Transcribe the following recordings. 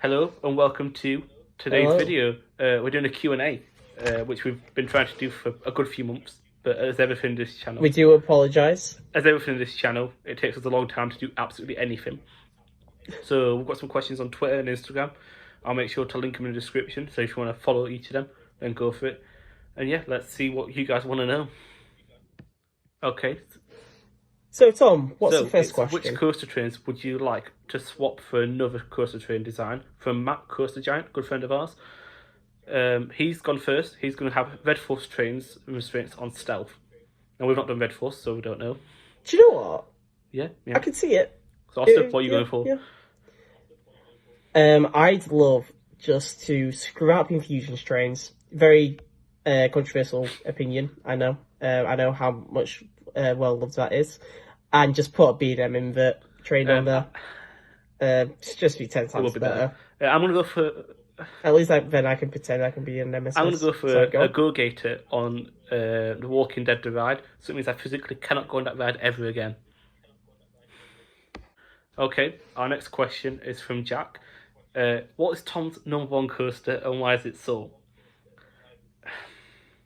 Hello and welcome to today's Hello. video. We're doing a Q&A, which we've been trying to do for a good few months. But as everything in this channel, We do apologise. it takes us a long time to do absolutely anything. So we've got some questions on Twitter and Instagram. I'll make sure to link them in the description. So if you want to follow each of them, then go for it. And yeah, let's see what you guys want to know. Okay, So, Tom, what's the so first it's which question? coaster trains would you like to swap for another coaster train design from Matt Coaster Giant, good friend of ours? He's gone first. He's going to have Red Force trains and restraints on stealth. Now we've not done Red Force, so we don't know. Do you know what? Yeah, I yeah. can see it. So Austin, what are you Yeah, going for? yeah. I'd love just to screw out the infusion strains. Very controversial opinion, I know. I know how much well loved that is. And just put a BDM invert train on there. It's just be 10 It will times be better. I'm going to go for. At least then I can pretend I can be a nemesis. I'm going to go for Sorry, go a on. go-gator on the Walking Dead ride. So it means I physically cannot go on that ride ever again. Okay, our next question is from Jack. What is Tom's number one coaster and why is it so?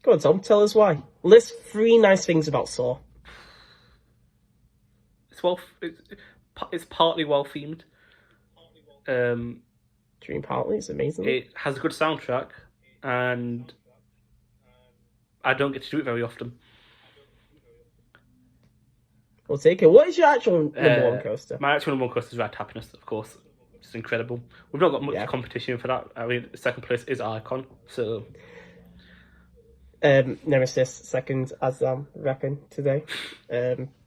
Go on, Tom, tell us why. List 3 nice things about Saw. It's partly well themed. Dream Partly is amazing. It has a good soundtrack, and I don't get to do it very often. We'll take it. What is your actual number one coaster? My actual number one coaster is Ride Happiness, of course. It's incredible. We've not got much competition for that. I mean, second place is Icon, so. Nemesis second, as I reckon today.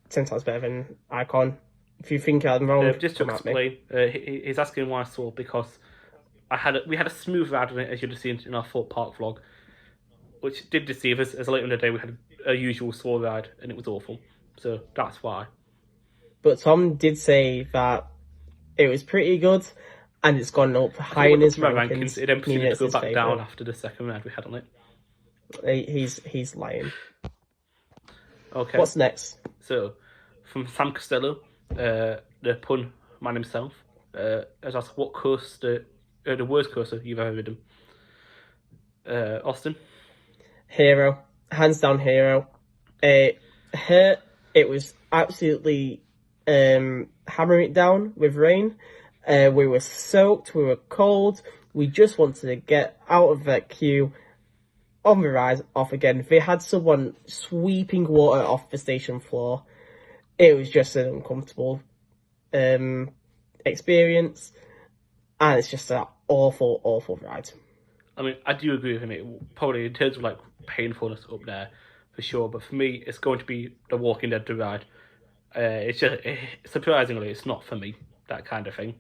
10 times better than Icon. If you think I'm wrong, just to explain, he's asking why I saw because we had a smooth ride on it, as you'd have seen in our Fort Park vlog, which did deceive us. As later in the day, we had a usual Saw ride, and it was awful. So that's why. But Tom did say that it was pretty good, and it's gone up high in his rankings. It then proceeded to go back down after the second ride we had on it. He's lying. Okay. What's next? So, from Sam Costello, the pun man himself, has asked what coaster, the worst coaster you've ever ridden. Austin? Hero. Hands down Hero. It hurt. It was absolutely hammering it down with rain. We were soaked. We were cold. We just wanted to get out of that queue, on the ride, off again. They had someone sweeping water off the station floor. It was just an uncomfortable experience, and it's just an awful, awful ride. I mean, I do agree with him. It probably in terms of like painfulness up there, for sure. But for me, it's going to be the Walking Dead ride. It's just surprisingly, it's not for me, that kind of thing.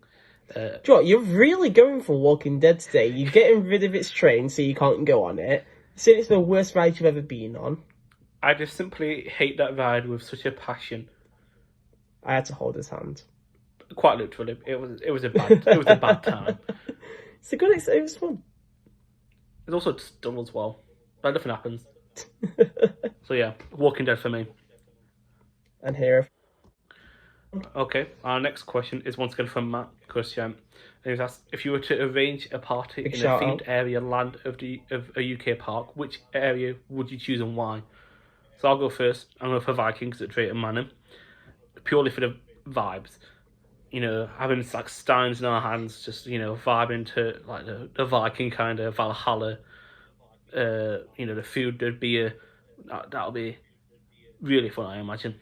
Joe, you're really going for Walking Dead today. You're getting rid of its train so you can't go on it. So it's the worst ride you've ever been on. I just simply hate that ride with such a passion. I had to hold his hand. Quite literally, it was a bad time. It's a good. It was fun. It's also just dull as well. Like nothing happens. So yeah, Walking Dead for me. And Hero. Okay, our next question is once again from Matt Christian. And he's asked, if you were to arrange a party in a themed area land of a UK park, which area would you choose and why? So I'll go first. I'm going for Vikings at Drayton Manor, purely for the vibes. You know, having like steins in our hands, just, you know, vibing to like the Viking kind of Valhalla. You know, the food, the beer, that'll be really fun, I imagine.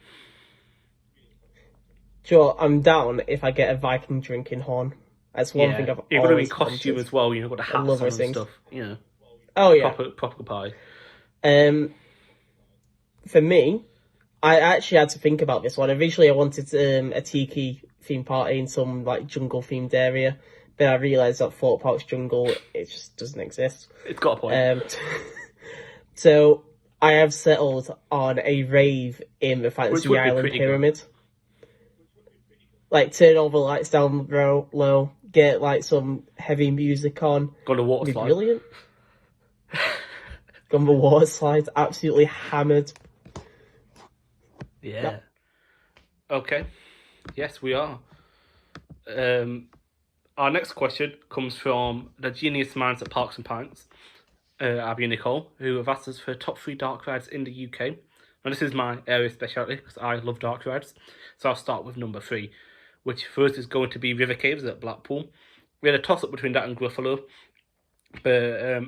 Sure, I'm down if I get a Viking drinking horn. That's one thing I've you're always going to be in costume wanted. as well. You know, got the hats on and stuff. You know. Oh yeah, proper pie. For me, I actually had to think about this one. Originally, I wanted a tiki theme party in some like jungle themed area. Then I realised that Fort Park's jungle, it just doesn't exist. It's got a point. So I have settled on a rave in the Fantasy Island Pyramid. Good. Like, turn all the lights down low, get like some heavy music on. Go on the water slide. Brilliant. Go on the water slide, absolutely hammered. Yeah. Yep. Okay. Yes, we are. Our next question comes from the genius minds at Parks and Pints, Abby and Nicole, who have asked us for top 3 dark rides in the UK. And this is my area of speciality because I love dark rides. So I'll start with number 3, which first is going to be River Caves at Blackpool. We had a toss up between that and Gruffalo, but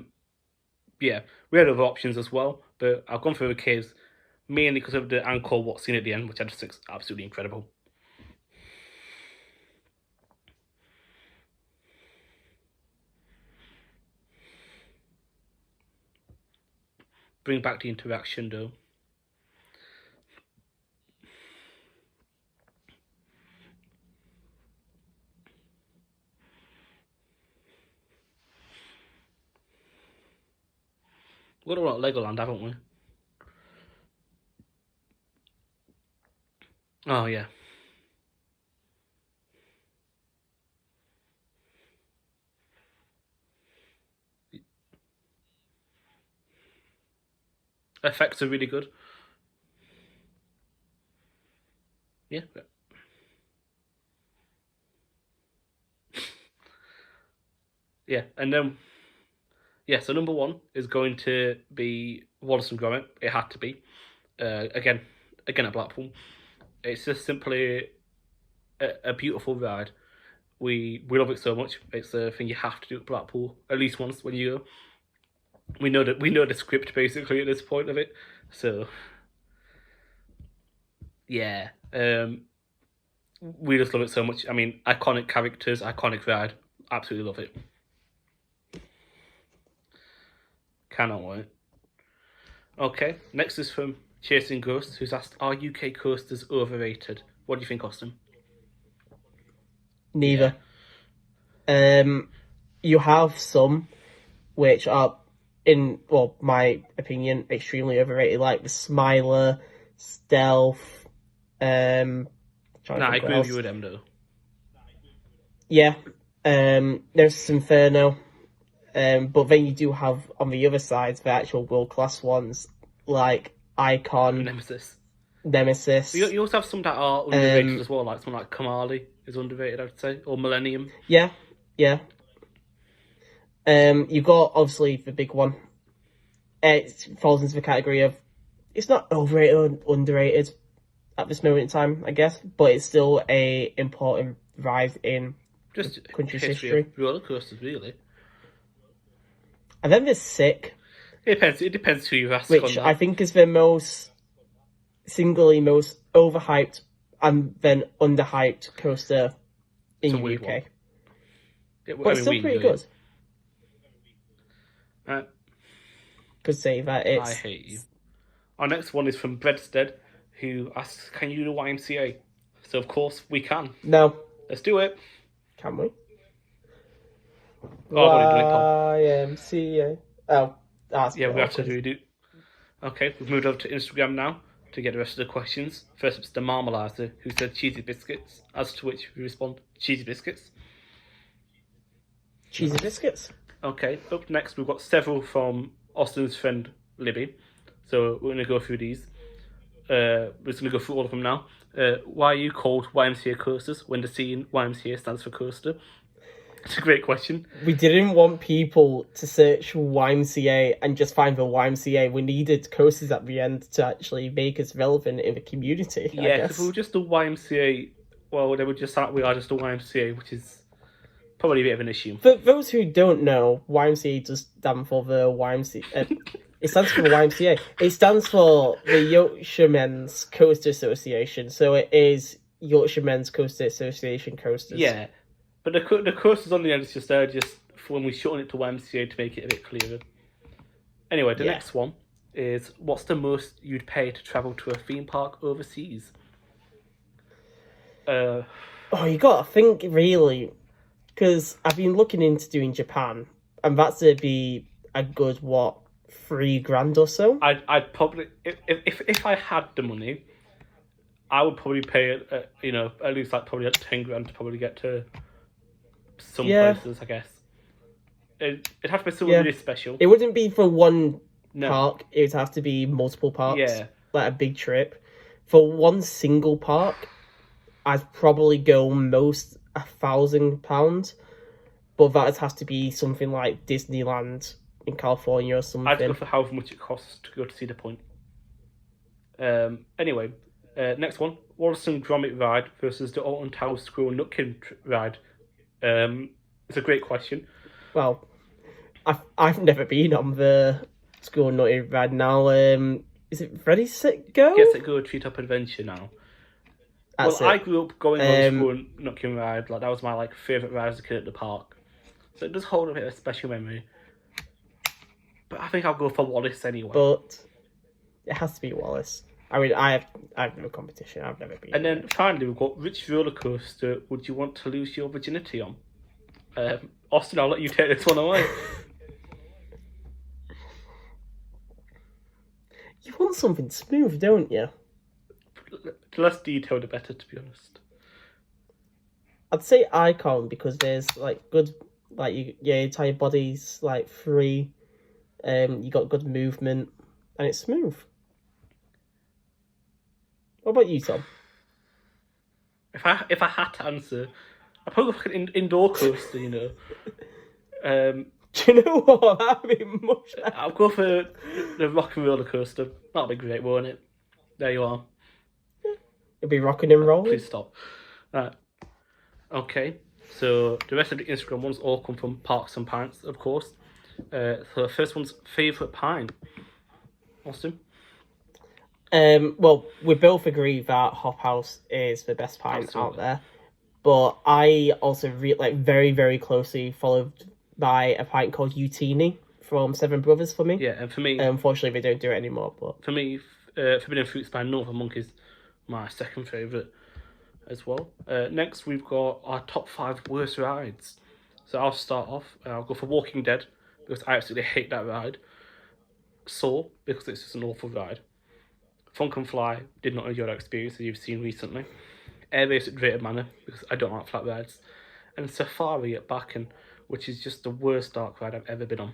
yeah, we had other options as well. But I've gone for River Caves mainly because of the Angkor Wat scene at the end, which I just think is absolutely incredible. Bring back the interaction though. We've got a lot of Legoland, haven't we? Oh, yeah. Effects are really good. Yeah. Yeah, and then... Yeah, so number 1 is going to be Wallace and Gromit. It had to be. Again at Blackpool. It's just simply a beautiful ride. We love it so much. It's a thing you have to do at Blackpool at least once when you go. We know the script basically at this point of it. So yeah, we just love it so much. I mean, iconic characters, iconic ride. Absolutely love it. Cannot wait. Okay, next is from Chasing Ghosts, who's asked, "Are UK coasters overrated?" What do you think, Austin? Neither. You have some which are, in my opinion, extremely overrated, like the Smiler, Stealth. I agree with you with them though. Yeah. There's Inferno. But then you do have on the other side the actual world class ones like Icon, Nemesis. You also have some that are underrated as well, like someone like Kamali is underrated, I'd say, or Millennium. Yeah. You've got obviously the big one. It falls into the category of it's not overrated or underrated at this moment in time, I guess, but it's still a important ride in just the country's history. Of roller coasters, really. And then there's Sick. It depends who you ask. Which I think is the most most overhyped and then underhyped coaster in the UK. But it's still pretty good. Could say that it's... I hate you. Our next one is from Breadstead, who asks, "Can you do the Y.M.C.A.?" So of course we can. No. Let's do it. Can we? Y.M.C.A. Oh, that's... Yeah, we have to redo. Okay, we've moved over to Instagram now to get the rest of the questions. First up is the Marmalizer, who said cheesy biscuits, as to which we respond, cheesy biscuits. Cheesy biscuits. Okay, up next we've got several from Austin's friend Libby. So we're going to go through these. We're just going to go through all of them now. Why are you called Y.M.C.A. coasters when the scene Y.M.C.A. stands for coaster? It's a great question. We didn't want people to search Y.M.C.A. and just find the Y.M.C.A. We needed coasters at the end to actually make us relevant in the community. Yeah, if we were just a Y.M.C.A., well, they would just start, we are just a Y.M.C.A., which is probably a bit of an issue. For those who don't know, Y.M.C.A. does stand for the Y.M.C.A. It stands for the Y.M.C.A. It stands for the Yorkshire Men's Coaster Association. So it is Yorkshire Men's Coaster Association coasters. Yeah, but the coasters on the end is just there just for when we shorten it to Y.M.C.A. to make it a bit clearer. Anyway, the next one is, what's the most you'd pay to travel to a theme park overseas? You got to think, really, because I've been looking into doing Japan, and that's to be a good, $3,000 or so? I'd probably, if I had the money, I would probably pay at least like probably at 10 grand to probably get to some places, I guess. It'd have to be something really special. It wouldn't be for one park, it would have to be multiple parks. Yeah. Like a big trip. For one single park, I'd probably go most £1,000. but that has to be something like Disneyland in California or something. I'd go for however much it costs to go to Cedar Point. Anyway, next one: Wallace Gromit ride versus the Alton Towers Squirrel Nutkin ride. It's a great question. Well, I've never been on the School Nutty ride now. Is it Ready, Set, Go? Get Set Go Treat Up Adventure now. That's well, it. I grew up going on the Squirrel Nutkin ride. Like that was my favourite ride as a kid at the park. So it does hold a bit of a special memory. But I think I'll go for Wallace anyway. But it has to be Wallace. I mean, I have no competition. I've never been. And then finally, we've got which roller coaster would you want to lose your virginity on? Austin, I'll let you take this one away. You want something smooth, don't you? The less detailed, the better, to be honest. I'd say Icon because there's like good, like your entire body's like free. You got good movement, and it's smooth. What about you, Tom? If I had to answer, I'd probably go for an indoor coaster. You know. Do you know what? That'd be much better. I'll go for the rock and roller coaster. That'll be great, won't it? There you are. It'd be rocking and rolling. Please stop. Right. Okay. So the rest of the Instagram ones all come from Parks and Pints, of course. So the first one's favourite pine. Austin? Well, we both agree that Hop House is the best pine Absolutely. out there. But I also very, very closely followed by a pint called Utini from Seven Brothers for me. Yeah, and for me... unfortunately, they don't do it anymore. But for me, Forbidden Fruits by Northern Monk is my second favourite as well. Next, we've got our top 5 worst rides. So I'll start off. I'll go for Walking Dead, because I absolutely hate that ride. Saw, because it's just an awful ride. Funk and Fly, did not enjoy that experience as you've seen recently. Airbase at Drayton Manor, because I don't like flat rides. And Safari at Backen, which is just the worst dark ride I've ever been on.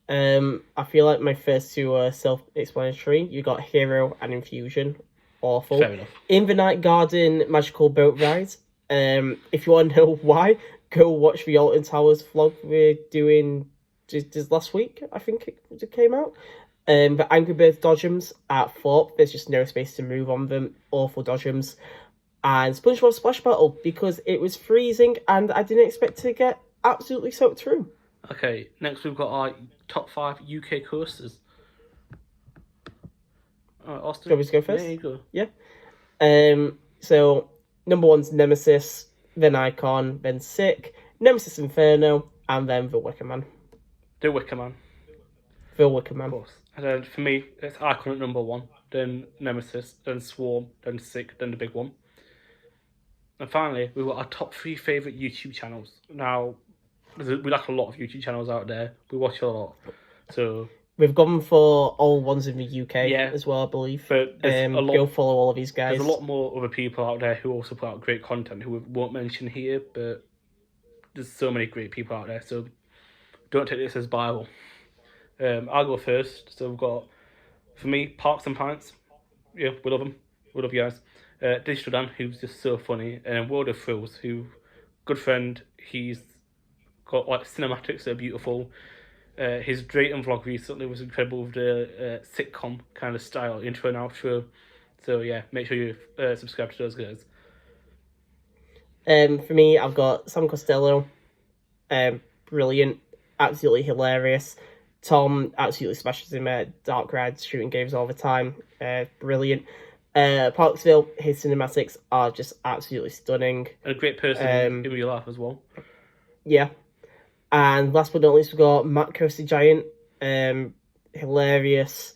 I feel like my first two are self-explanatory. You got Hero and Infusion. Awful. Fair enough. In the Night Garden Magical Boat Ride. If you want to know why, go watch the Alton Towers vlog we're doing just last week, I think it came out. The Angry Birds Dodgems at Thorpe, there's just no space to move on them. Awful Dodgems. And SpongeBob Splash Battle, because it was freezing and I didn't expect to get absolutely soaked through. Okay, next we've got our top 5 UK coasters. Alright, Austin. Do you want me to go first? There you go. Yeah. So, number 1's Nemesis, then Icon, then Sick, Nemesis Inferno, and then The Wicker Man. The Wicker Man. The Wicker Man. Of course. And then for me, it's Icon at number 1, then Nemesis, then Swarm, then Sick, then the big one. And finally, we've got our top 3 favourite YouTube channels. Now, we like a lot of YouTube channels out there. We watch a lot. So we've gone for all ones in the UK yeah, as well, I believe. But go follow all of these guys. There's a lot more other people out there who also put out great content who we won't mention here, but there's so many great people out there. So don't take this as Bible. I'll go first. So we've got, for me, Parks and Pints. Yeah, we love them. We love you guys. Digital Dan, who's just so funny. And World of Thrills, who, good friend, he's got like cinematics that are beautiful. His Drayton vlog recently was incredible with the sitcom kind of style, intro and outro. So yeah, make sure you subscribe to those guys. For me, I've got Sam Costello. Brilliant. Absolutely hilarious. Tom absolutely smashes him at dark rides, shooting games all the time. Brilliant. Parksville, his cinematics are just absolutely stunning. And a great person in real life as well. Yeah. And last but not least, we've got Matt Coasty Giant. Hilarious.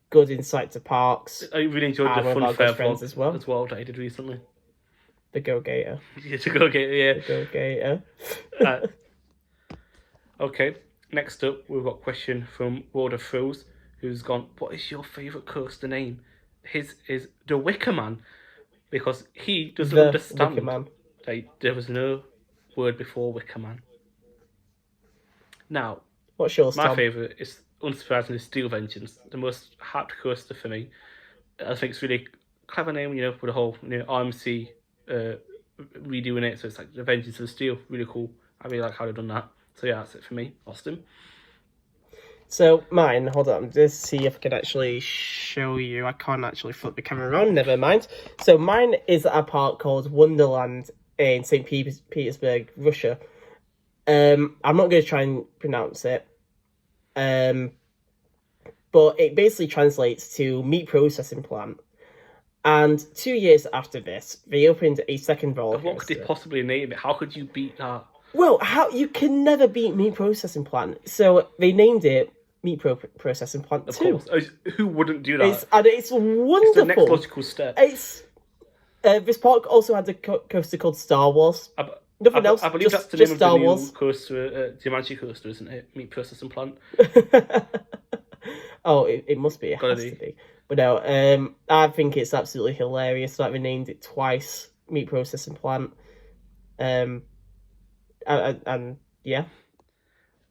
Good insight to parks. I really enjoyed the Fun Fair vlog as well that I did recently. The Go Gator. Yeah, the Go Gator, yeah. The Go Gator. Okay, next up, we've got a question from World of Thrills, who's gone, what is your favourite coaster name? His is The Wicker Man, because he doesn't understand that there was no word before Wicker Man. Now, what's yours, my Tom? favourite is, unsurprisingly, Steel Vengeance, the most hyped coaster for me. I think it's really clever name, with the whole Y.M.C.A redoing it, so it's like the Vengeance of Steel. Really cool. I really like how they've done that. So yeah, that's it for me, Austin. So mine, hold on, just see if I can actually show you. I can't actually flip the camera around, never mind. So mine is at a park called Wonderland in St. Petersburg, Russia. I'm not going to try and pronounce it. But it basically translates to meat processing plant. And 2 years after this, they opened a second roller coaster. What could they possibly name it? How could you beat that? Well, how you can never beat meat processing plant. So they named it meat processing plant Of 2. course. Who wouldn't do that? It's wonderful. It's the next logical step. It's this park also had a coaster called Star Wars. Nothing else. I believe that's the name of the new coaster, the Y.M.C.A coaster, isn't it? Meat processing plant. Oh, it must be. It has to be. But no, I think it's absolutely hilarious that they named it twice meat processing plant. And yeah.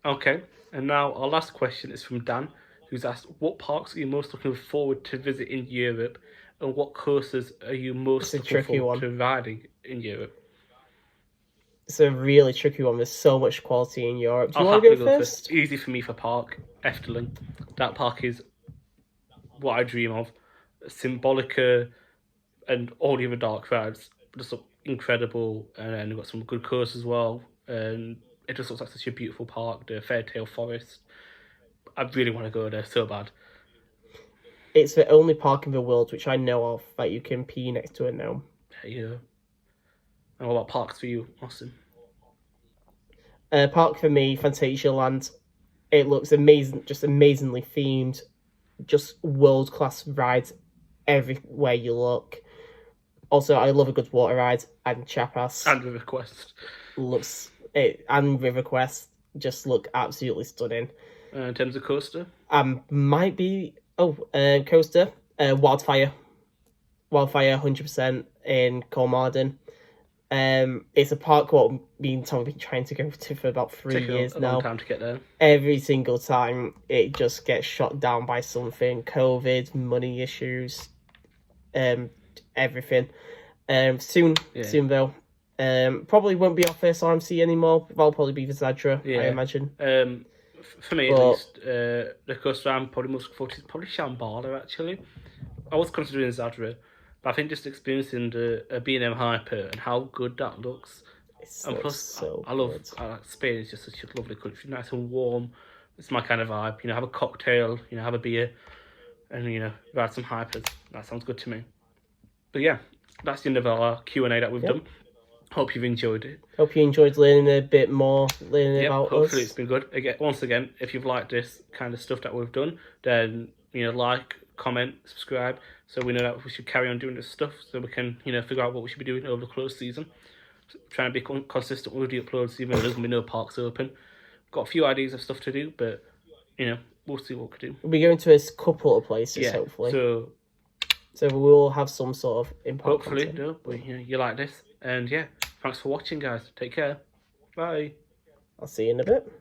Okay, and now our last question is from Dan, who's asked, what parks are you most looking forward to visit in Europe, and what coasters are you most looking forward to riding in Europe? It's a really tricky one. There's so much quality in Europe. Do you want to go first? Easy for me for park, Efteling. That park is what I dream of. Symbolica and all the other dark rides just look incredible, and we've got some good coasters as well. And it just looks like such a beautiful park. The Fairytale Forest. I really want to go there so bad. It's the only park in the world which I know of that you can pee next to a gnome. Yeah. And what about parks for you, Austin? Park for me, Phantasialand. It looks amazing, just amazingly themed, just world class rides everywhere you look. Also, I love a good water ride, and Chiapas and River Quest and River Quest just look absolutely stunning. In terms of coaster, might be coaster, Wildfire, 100% in Colmarden. It's a park what me and Tom have been trying to go to for about 3 years now. Long time to get there. Every single time it just gets shot down by something. COVID, money issues, everything. Soon though. Probably won't be our first Y.M.C.A anymore. That'll probably be the Zadra, I imagine. For me at least, the coaster I'm probably most looking forward to is probably Shambhala actually. I was considering Zadra. But I think just experiencing the B&M Hyper and how good that looks. And plus, so I love Spain. It's just such a lovely country, nice and warm. It's my kind of vibe. Have a cocktail, have a beer, and ride some hypers. That sounds good to me. But yeah, that's the end of our Q&A that we've done. Hope you've enjoyed it. Hope you enjoyed learning a bit more, about us. Hopefully it's been good. Once again, if you've liked this kind of stuff that we've done, then like, comment, subscribe, so we know that we should carry on doing this stuff, so we can figure out what we should be doing over the closed season. Trying to be consistent with the uploads, even though there's gonna be no parks open. Got a few ideas of stuff to do, but we'll see what we can do. We'll be going to a couple of places, hopefully. So we will have some sort of impact. Hopefully, you like this, and thanks for watching, guys. Take care. Bye. I'll see you in a bit.